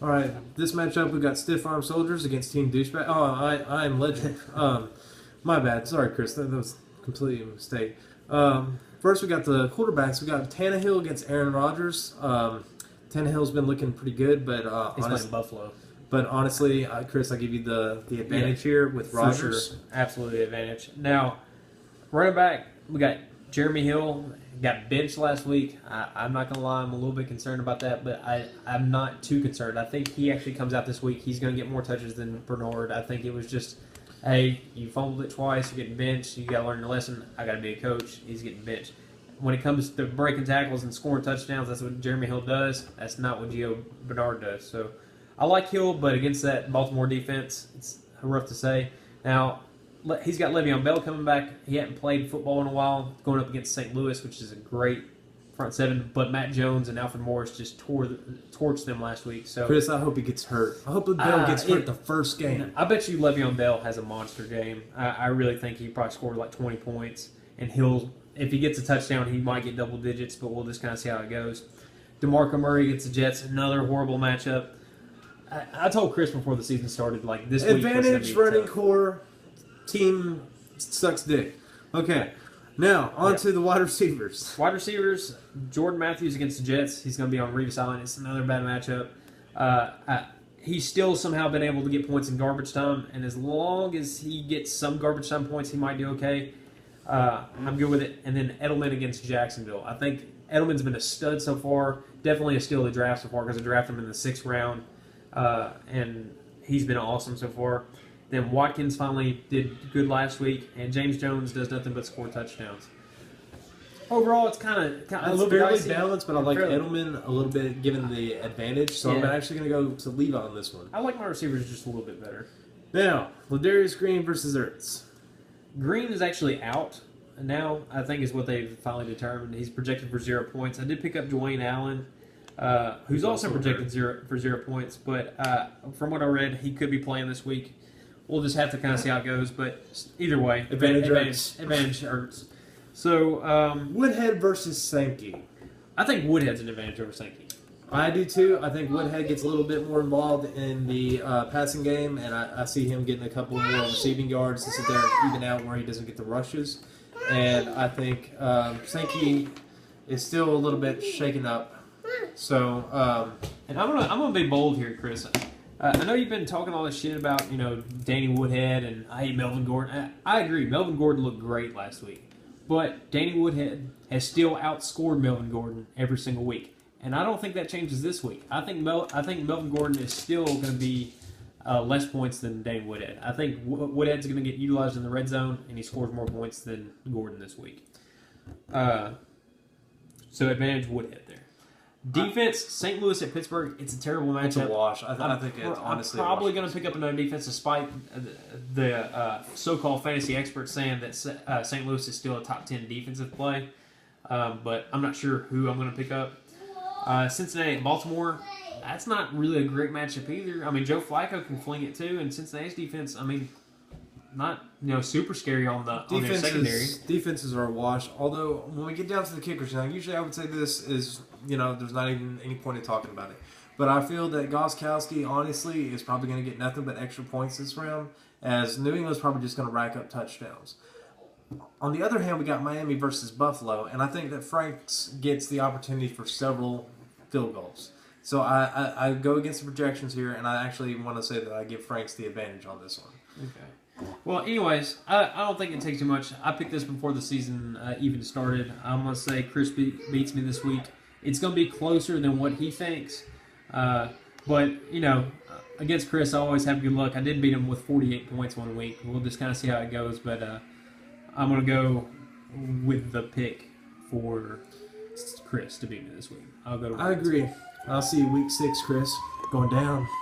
All right, this matchup we got Stiff Arm Soldiers against Team Douchebag. Oh, I am Legend. My bad. Sorry, Chris. That was completely a mistake. First, we got the quarterbacks. We got Tannehill against Aaron Rodgers. Tannehill's been looking pretty good, but He's playing Buffalo. But honestly, Chris, I give you the advantage here with Rodgers. Sure. Absolutely advantage. Now, running back, we got Jeremy Hill. Got benched last week. I'm not going to lie, I'm a little bit concerned about that, but I'm not too concerned. I think he actually comes out this week. He's going to get more touches than Bernard. I think it was just, hey, you fumbled it twice, you're getting benched, you got to learn your lesson. I got to be a coach. He's getting benched. When it comes to breaking tackles and scoring touchdowns, that's what Jeremy Hill does. That's not what Gio Bernard does. So I like Hill, but against that Baltimore defense, it's rough to say. Now, he's got Le'Veon Bell coming back. He hadn't played football in a while, going up against St. Louis, which is a great front seven. But Matt Jones and Alfred Morris just torched them last week. So Chris, I hope he gets hurt. I hope Bell gets hurt the first game. I bet you Le'Veon Bell has a monster game. I really think he probably scored like 20 points. And if he gets a touchdown, he might get double digits, but we'll just kind of see how it goes. DeMarco Murray against the Jets, another horrible matchup. I told Chris before the season started, like this week. Advantage running core. Team sucks dick. Okay, now on to the wide receivers. Wide receivers, Jordan Matthews against the Jets. He's going to be on Revis Island. It's another bad matchup. He's still somehow been able to get points in garbage time, and as long as he gets some garbage time points, he might do okay. I'm good with it. And then Edelman against Jacksonville. I think Edelman's been a stud so far. Definitely a steal of the draft so far because I drafted him in the 6th round, and he's been awesome so far. Then Watkins finally did good last week, and James Jones does nothing but score touchdowns. Overall, it's kind of a little bit fairly dicey. balanced, but I like Edelman a little bit given the advantage, so I'm actually going to go to Levi on this one. I like my receivers just a little bit better. Now, Ladarius Green versus Ertz. Green is actually out now, I think is what they've finally determined. He's projected for 0 points. I did pick up Dwayne Allen, who's also projected for 0 points, but from what I read, he could be playing this week. We'll just have to kind of see how it goes, but either way, advantage Ertz. So Woodhead versus Sankey. I think Woodhead's an advantage over Sankey. I do too. I think Woodhead gets a little bit more involved in the passing game, and I see him getting a couple more receiving yards to sit there and even out where he doesn't get the rushes. And I think Sankey is still a little bit shaken up. So, and I'm gonna be bold here, Chris. I know you've been talking all this shit about Danny Woodhead and I hate Melvin Gordon. I agree. Melvin Gordon looked great last week, but Danny Woodhead has still outscored Melvin Gordon every single week, and I don't think that changes this week. I think Melvin Gordon is still going to be less points than Danny Woodhead. I think Woodhead's going to get utilized in the red zone, and he scores more points than Gordon this week. So advantage Woodhead there. Defense, St. Louis at Pittsburgh, it's a terrible matchup. It's a wash. I think it's honestly I'm probably going to pick up another defense despite the so-called fantasy experts saying that St. Louis is still a top 10 defensive play. But I'm not sure who I'm going to pick up. Cincinnati at Baltimore, that's not really a great matchup either. I mean, Joe Flacco can fling it too, and Cincinnati's defense, I mean, not super scary on their secondary. Defenses are a wash. Although when we get down to the kickers now, usually I would say this is there's not even any point in talking about it. But I feel that Gostkowski honestly is probably going to get nothing but extra points this round, as New England's probably just going to rack up touchdowns. On the other hand, we got Miami versus Buffalo, and I think that Franks gets the opportunity for several field goals. So I go against the projections here, and I actually want to say that I give Franks the advantage on this one. Okay. Well, anyways, I don't think it takes too much. I picked this before the season even started. I'm going to say Chris beats me this week. It's going to be closer than what he thinks. But, against Chris, I always have good luck. I did beat him with 48 points one week. We'll just kind of see how it goes. But I'm going to go with the pick for Chris to beat me this week. I agree. I'll see you week 6, Chris. Going down.